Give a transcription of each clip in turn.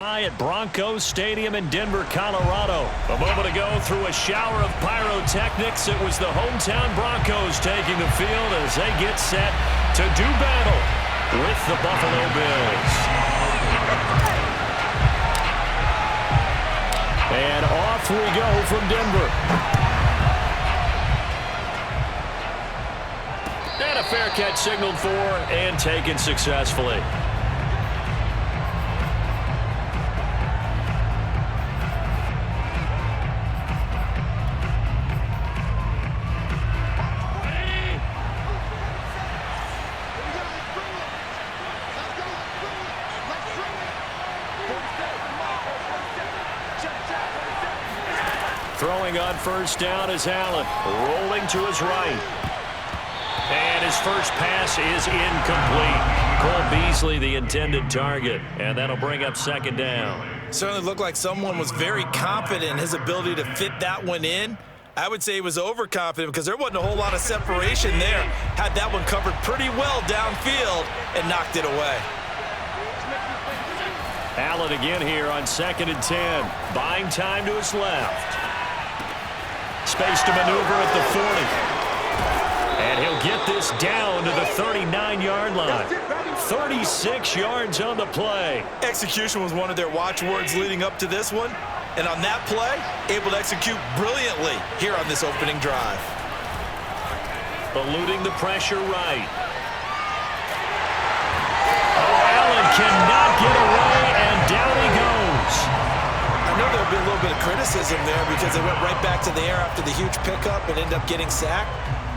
At Broncos Stadium in Denver, Colorado. A moment ago, through a shower of pyrotechnics, it was the hometown Broncos taking the field as they get set to do battle with the Buffalo Bills. And off we go from Denver. And a fair catch signaled for and taken successfully. Throwing on first down is Allen, rolling to his right. And his first pass is incomplete. Cole Beasley, the intended target, and that'll bring up second down. Certainly looked like someone was very confident in his ability to fit that one in. I would say he was overconfident because there wasn't a whole lot of separation there. Had that one covered pretty well downfield and knocked it away. Allen again here on 2nd and 10. Buying time to his left. Space to maneuver at the 40. And he'll get this down to the 39-yard line. 36 yards on the play. Execution was one of their watchwords leading up to this one. And on that play, able to execute brilliantly here on this opening drive. Eluding the pressure right. Oh, Allen cannot get away, and down he goes. I know there'll be a little bit of criticism there because they went right back to the air after the huge pickup and ended up getting sacked.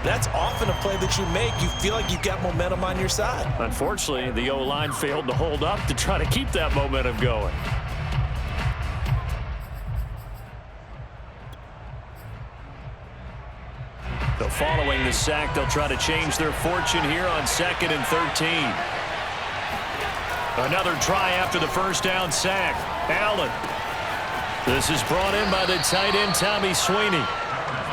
That's often a play that you make. You feel like you've got momentum on your side. Unfortunately, the O-line failed to hold up to try to keep that momentum going. So following the sack, they'll try to change their fortune here on 2nd and 13. Another try after the first down sack. Allen. This is brought in by the tight end, Tommy Sweeney.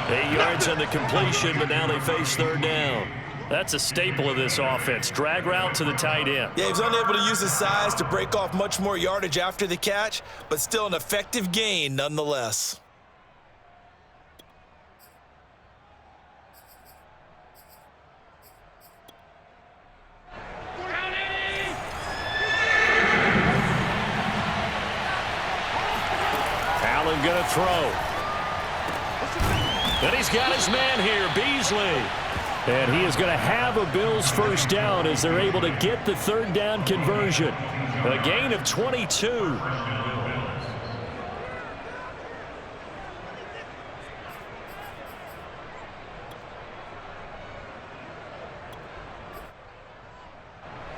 8 yards on the completion, but now they face third down. That's a staple of this offense. Drag route to the tight end. Yeah, he was unable to use his size to break off much more yardage after the catch, but still an effective gain nonetheless. Going to throw. And he's got his man here, Beasley. And he is going to have a Bills first down as they're able to get the third down conversion. A gain of 22.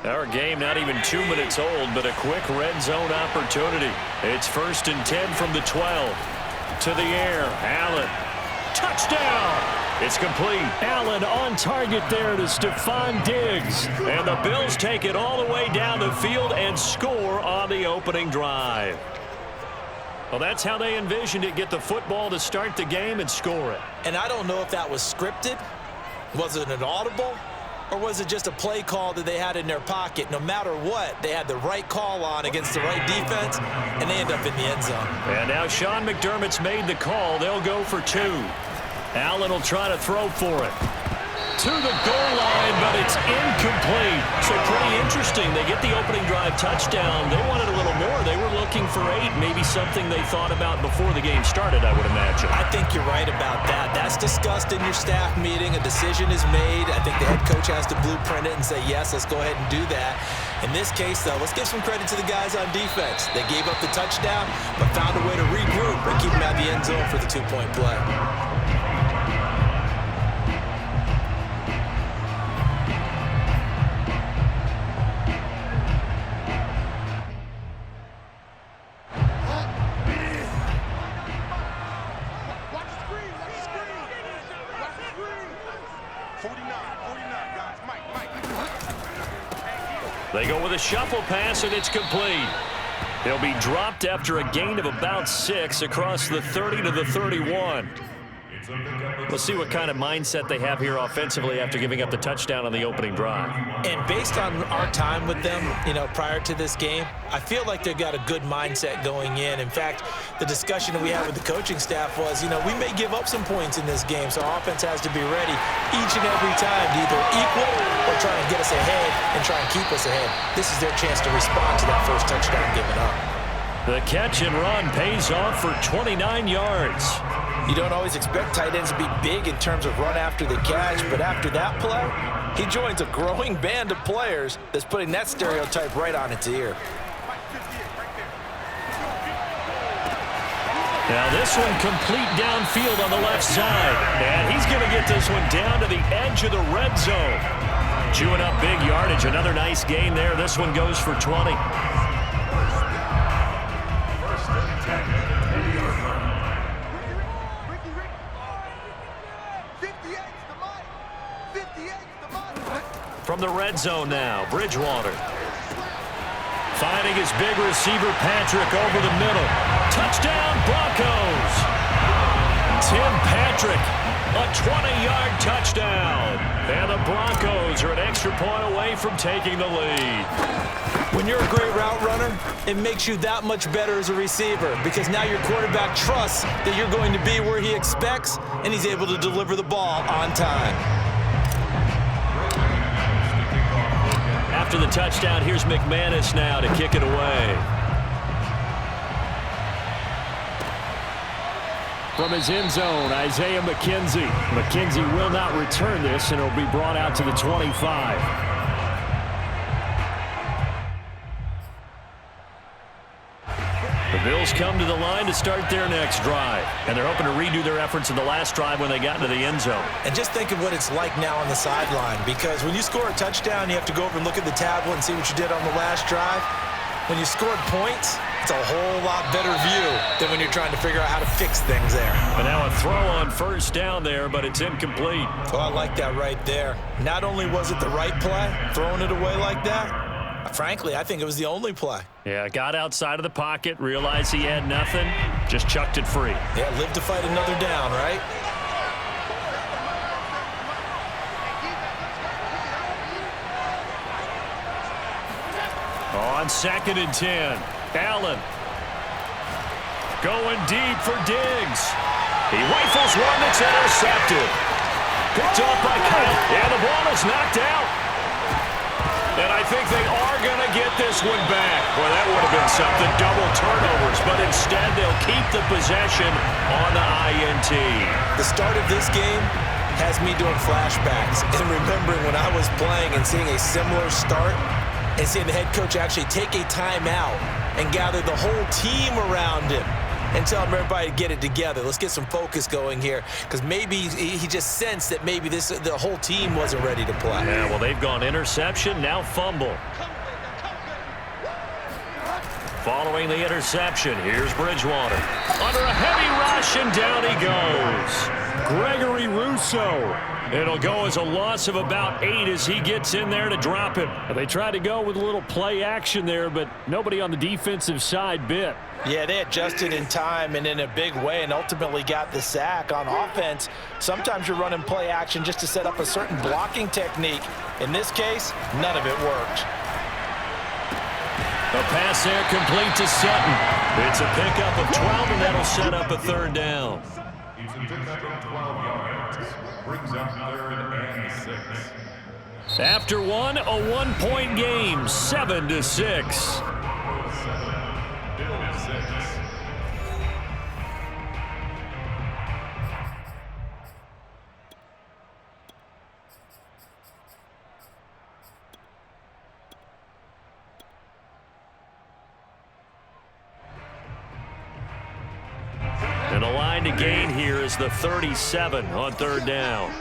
Our game not even 2 minutes old, but a quick red zone opportunity. It's 1st and 10 from the 12. To the air, Allen. Touchdown! It's complete. Allen on target there to Stephon Diggs. And the Bills take it all the way down the field and score on the opening drive. Well, that's how they envisioned it. Get the football to start the game and score it. And I don't know if that was scripted. Was it an audible? Or was it just a play call that they had in their pocket? No matter what, they had the right call on against the right defense, and they end up in the end zone. And now Sean McDermott's made the call. They'll go for 2. Allen will try to throw for it. To the goal line, but it's incomplete. So pretty interesting. They get the opening drive touchdown. They wanted a little more. They were looking for 8, maybe something they thought about before the game started, I would imagine. I think you're right about that. That's discussed in your staff meeting. A decision is made. I think the head coach has to blueprint it and say, yes, let's go ahead and do that. In this case, though, let's give some credit to the guys on defense. They gave up the touchdown, but found a way to regroup and keep them at the end zone for the 2-point play. They go with a shuffle pass, and it's complete. He'll be dropped after a gain of about 6 across the 30 to the 31. We'll see what kind of mindset they have here offensively after giving up the touchdown on the opening drive. And based on our time with them, prior to this game, I feel like they've got a good mindset going in. In fact, the discussion that we had with the coaching staff was, we may give up some points in this game, so our offense has to be ready each and every time to either equal or try and get us ahead and try and keep us ahead. This is their chance to respond to that first touchdown given up. The catch and run pays off for 29 yards. You don't always expect tight ends to be big in terms of run after the catch, but after that play, he joins a growing band of players that's putting that stereotype right on its ear. Now this one complete downfield on the left side. And he's going to get this one down to the edge of the red zone. Chewing up big yardage. Another nice gain there. This one goes for 20. From the red zone now, Bridgewater. Finding his big receiver, Patrick, over the middle. Touchdown, Broncos! Tim Patrick, a 20-yard touchdown. And the Broncos are an extra point away from taking the lead. When you're a great route runner, it makes you that much better as a receiver because now your quarterback trusts that you're going to be where he expects, and he's able to deliver the ball on time. After the touchdown, here's McManus now to kick it away. From his end zone, Isaiah McKenzie. McKenzie will not return this, and it'll be brought out to the 25. The Bills come to the line to start their next drive, and they're hoping to redo their efforts in the last drive when they got into the end zone. And just think of what it's like now on the sideline, because when you score a touchdown, you have to go over and look at the tablet and see what you did on the last drive. When you scored points, it's a whole lot better view than when you're trying to figure out how to fix things there. And now a throw on first down there, but it's incomplete. Oh, I like that right there. Not only was it the right play, throwing it away like that, frankly, I think it was the only play. Yeah, got outside of the pocket, realized he had nothing, just chucked it free. Yeah, live to fight another down, right? On 2nd and 10, Allen. Going deep for Diggs. He rifles one that's intercepted. Picked off by Kyle, and the ball is knocked out. And I think they are going to get this one back. Well, that would have been something, double turnovers, but instead they'll keep the possession on the INT. The start of this game has me doing flashbacks and remembering when I was playing and seeing a similar start and seeing the head coach actually take a timeout and gather the whole team around him and tell everybody to get it together. Let's get some focus going here, because maybe he just sensed that maybe the whole team wasn't ready to play. Yeah, well, they've gone interception, now fumble. Following the interception, here's Bridgewater. Under a heavy rush, and down he goes. Gregory Rousseau. It'll go as a loss of about 8 as he gets in there to drop him. They tried to go with a little play action there, but nobody on the defensive side bit. Yeah, they adjusted in time and in a big way and ultimately got the sack. On offense, sometimes you're running play action just to set up a certain blocking technique. In this case, none of it worked. A pass there complete to Sutton. It's a pickup of 12, and that'll set up a 3rd down. It's a pickup of 12 yards. Brings up 3rd and 6. After one, a 1-point game, 7-6. And the line to gain here is the 37 on 3rd down.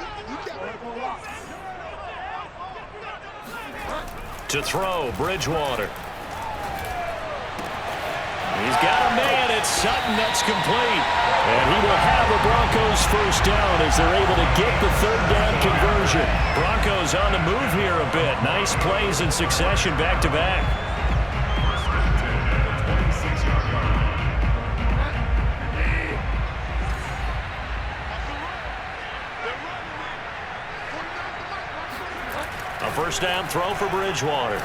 To throw, Bridgewater. He's got a man. It's Sutton. That's complete. And he will have the Broncos first down as they're able to get the 3rd down conversion. Broncos on the move here a bit. Nice plays in succession back-to-back. first down throw for Bridgewater.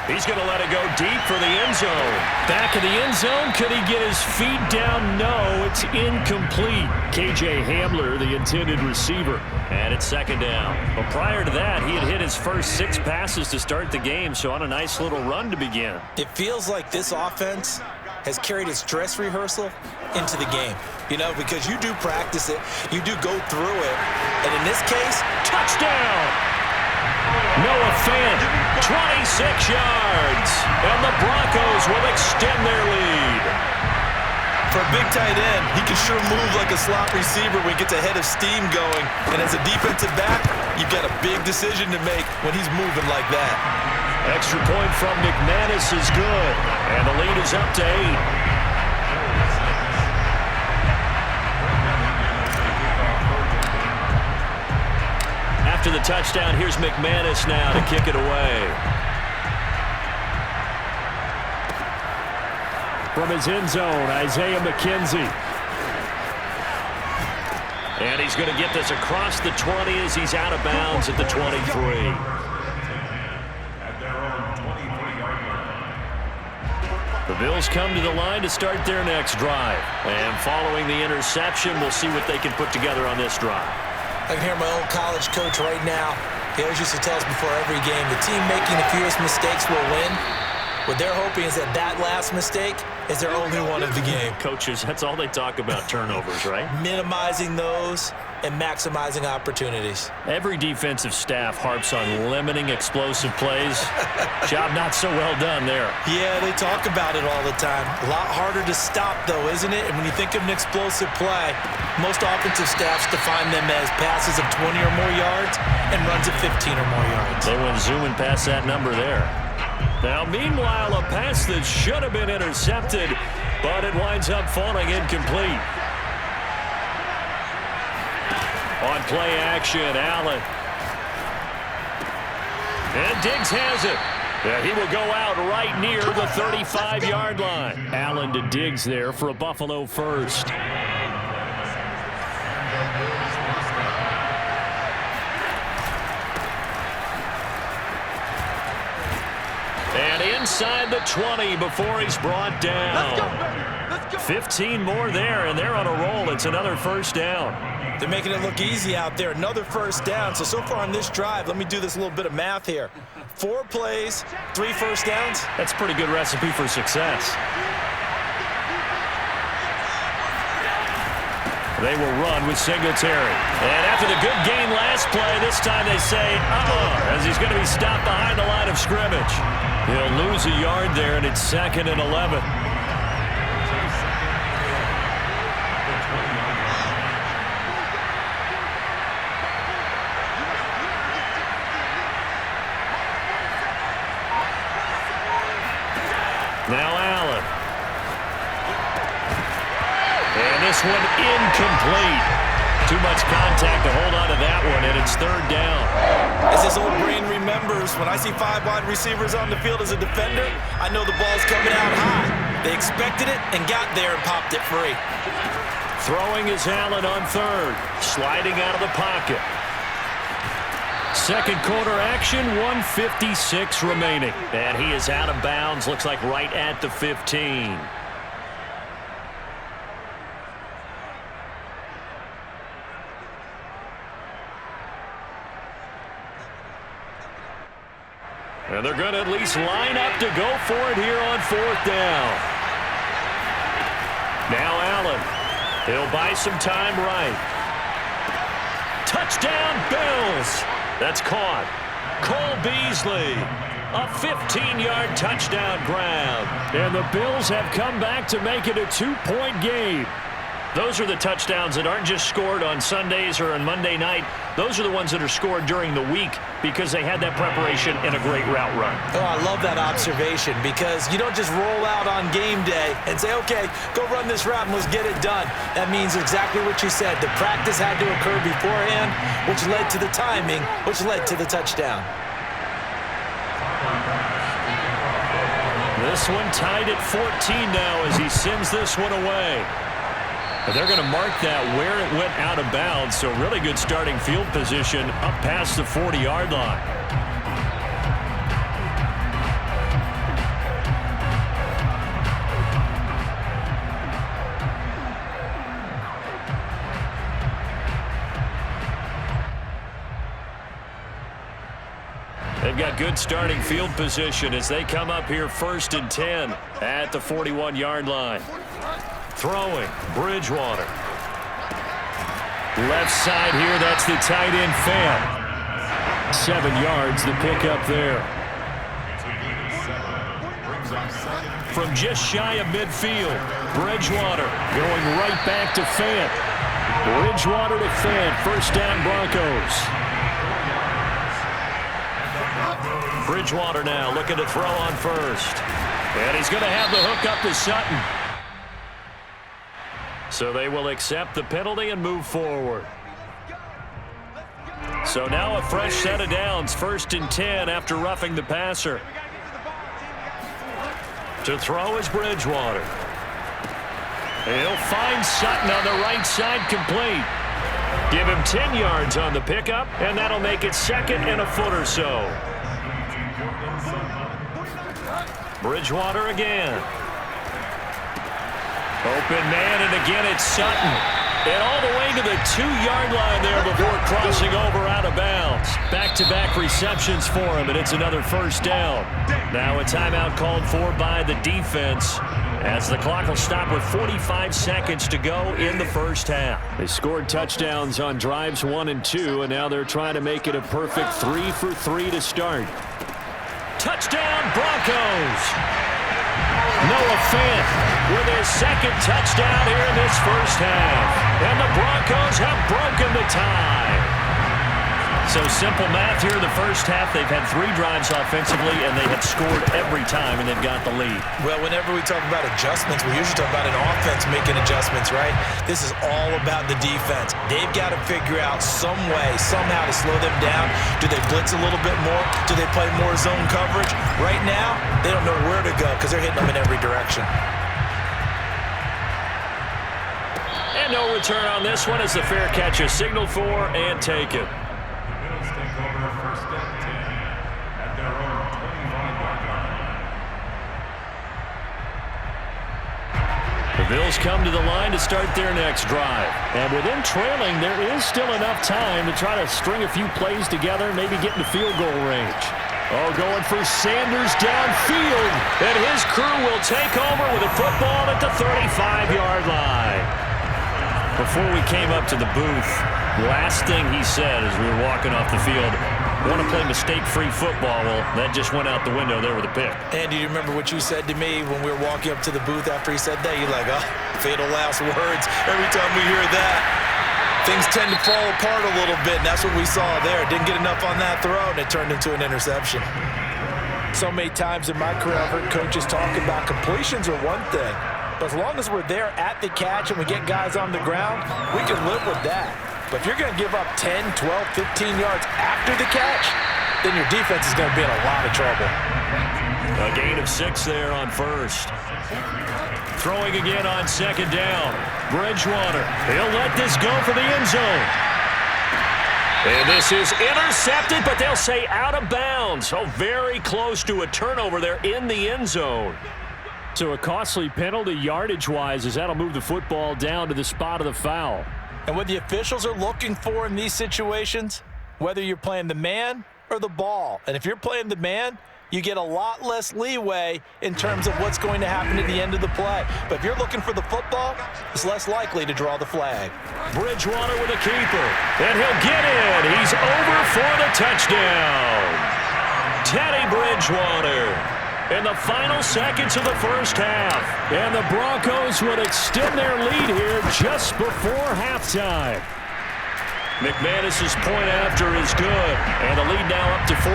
He's going to let it go deep for the end zone. Back in the end zone. Could he get his feet down? No, it's incomplete. KJ Hamler, the intended receiver. And it's second down. Well, prior to that, he had hit his first 6 passes to start the game, so on a nice little run to begin. It feels like this offense has carried its dress rehearsal into the game. You know, because you do practice it, you do go through it, and in this case, touchdown! Noah Fant, 26 yards, and the Broncos will extend their lead. For a big tight end, he can sure move like a slot receiver when he gets a head of steam going. And as a defensive back, you've got a big decision to make when he's moving like that. Extra point from McManus is good, and the lead is up to 8. After the touchdown, here's McManus now to kick it away. From his end zone, Isaiah McKenzie. And he's going to get this across the 20 as he's out of bounds at the 23. The Bills come to the line to start their next drive. And following the interception, we'll see what they can put together on this drive. I can hear my old college coach right now. He always used to tell us before every game, the team making the fewest mistakes will win. What they're hoping is that last mistake is their only one of the game. Coaches, that's all they talk about, turnovers, right? Minimizing those and maximizing opportunities. Every defensive staff harps on limiting explosive plays. Job not so well done there. Yeah, they talk about it all the time. A lot harder to stop, though, isn't it? And when you think of an explosive play, most offensive staffs define them as passes of 20 or more yards and runs of 15 or more yards. They went zooming past that number there. Now, meanwhile, a pass that should have been intercepted, but it winds up falling incomplete. On play action, Allen. And Diggs has it. Yeah, he will go out right near the 35-yard line. Allen to Diggs there for a Buffalo first. And inside the 20 before he's brought down. Let's go. 15 more there, and they're on a roll. It's another first down. They're making it look easy out there. Another first down. So far on this drive, let me do this little bit of math here. 4 plays, 3 first downs. That's a pretty good recipe for success. They will run with Singletary. And after the good gain last play, this time they say, as he's going to be stopped behind the line of scrimmage. He'll lose a yard there, and it's 2nd and 11. Now Allen. And this one incomplete. Too much contact to hold on to that one, and it's 3rd down. As his old brain remembers, when I see 5 wide receivers on the field as a defender, I know the ball's coming out high. They expected it and got there and popped it free. Throwing is Allen on 3rd. Sliding out of the pocket. Second quarter action, 1:56 remaining. And he is out of bounds, looks like right at the 15. And they're going to at least line up to go for it here on 4th down. Now Allen. He'll buy some time right. Touchdown, Bills. That's caught. Cole Beasley. A 15-yard touchdown grab. And the Bills have come back to make it a 2-point game. Those are the touchdowns that aren't just scored on Sundays or on Monday night. Those are the ones that are scored during the week because they had that preparation and a great route run. Oh, I love that observation because you don't just roll out on game day and say, okay, go run this route and let's get it done. That means exactly what you said. The practice had to occur beforehand, which led to the timing, which led to the touchdown. This one tied at 14 now as he sends this one away. But they're going to mark that where it went out of bounds, so really good starting field position up past the 40-yard line. They've got good starting field position as they come up here 1st and 10 at the 41-yard line. Throwing, Bridgewater. Left side here, that's the tight end Fant. 7 yards, the pickup there. From just shy of midfield, Bridgewater going right back to Fant. Bridgewater to Fant, 1st down Broncos. Bridgewater now looking to throw on 1st. And he's going to have the hook up to Sutton. So they will accept the penalty and move forward. So now a fresh set of downs, 1st and 10 after roughing the passer. To throw is Bridgewater. He'll find Sutton on the right side, complete. Give him 10 yards on the pickup, and that'll make it 2nd and a foot or so. Bridgewater again. Open man, and again it's Sutton. And all the way to the 2-yard line there before crossing over out of bounds. Back-to-back receptions for him, and it's another 1st down. Now a timeout called for by the defense as the clock will stop with 45 seconds to go in the 1st half. They scored touchdowns on drives 1 and 2, and now they're trying to make it a perfect 3 for 3 to start. Touchdown, Broncos! Noah Fant with his 2nd touchdown here in this 1st half. And the Broncos have broken the tie. So simple math here in the 1st half. They've had 3 drives offensively, and they have scored every time, and they've got the lead. Well, whenever we talk about adjustments, we usually talk about an offense making adjustments, right? This is all about the defense. They've got to figure out some way, somehow to slow them down. Do they blitz a little bit more? Do they play more zone coverage? Right now, they don't know where to go because they're hitting them in every direction. And no return on this one as the fair catch is signaled for and taken. The Bills come to the line to start their next drive. And with them trailing, there is still enough time to try to string a few plays together, maybe get into field goal range. Oh, going for Sanders downfield. And his crew will take over with the football at the 35-yard line. Before we came up to the booth, last thing he said as we were walking off the field, I want to play mistake-free football. Well, that just went out the window there with a pick. And do you remember what you said to me when we were walking up to the booth after he said that? You're like, oh, fatal last words. Every time we hear that, things tend to fall apart a little bit, and that's what we saw there. Didn't get enough on that throw, and it turned into an interception. So many times in my career, I've heard coaches talk about completions are one thing. But as long as we're there at the catch and we get guys on the ground, we can live with that. But if you're going to give up 10, 12, 15 yards after the catch, then your defense is going to be in a lot of trouble. A gain of 6 there on 1st. Throwing again on 2nd down. Bridgewater. He'll let this go for the end zone. And this is intercepted, but they'll say out of bounds. So very close to a turnover there in the end zone. So a costly penalty yardage-wise as that'll move the football down to the spot of the foul. And what the officials are looking for in these situations, whether you're playing the man or the ball. And if you're playing the man, you get a lot less leeway in terms of what's going to happen at the end of the play. But if you're looking for the football, it's less likely to draw the flag. Bridgewater with a keeper. And he'll get in. He's over for the touchdown. Teddy Bridgewater. In the final seconds of the 1st half. And the Broncos would extend their lead here just before halftime. McManus's point after is good. And the lead now up to 14.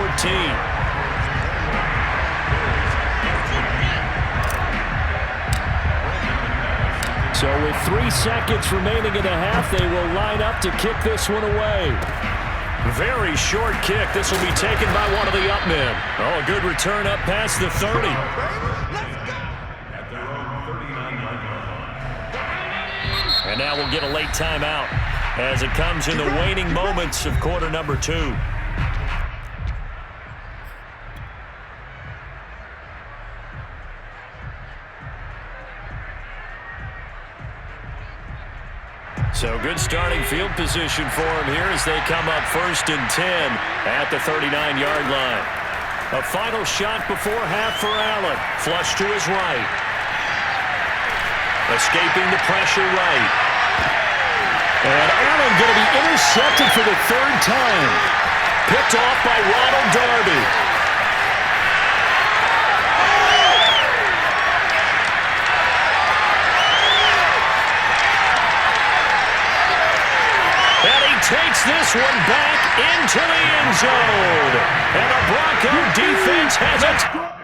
So with 3 seconds remaining in the half, they will line up to kick this one away. Very short kick. This will be taken by one of the up men. Oh, a good return up past the 30. And now we'll get a late timeout as it comes in the waning moments of quarter number 2. So good starting field position for him here as they come up 1st and 10 at the 39-yard line. A final shot before half for Allen. Flush to his right. Escaping the pressure right. And Allen going to be intercepted for the third time. Picked off by Ronald Darby. And he takes this one back into the end zone. And the Bronco defense has it.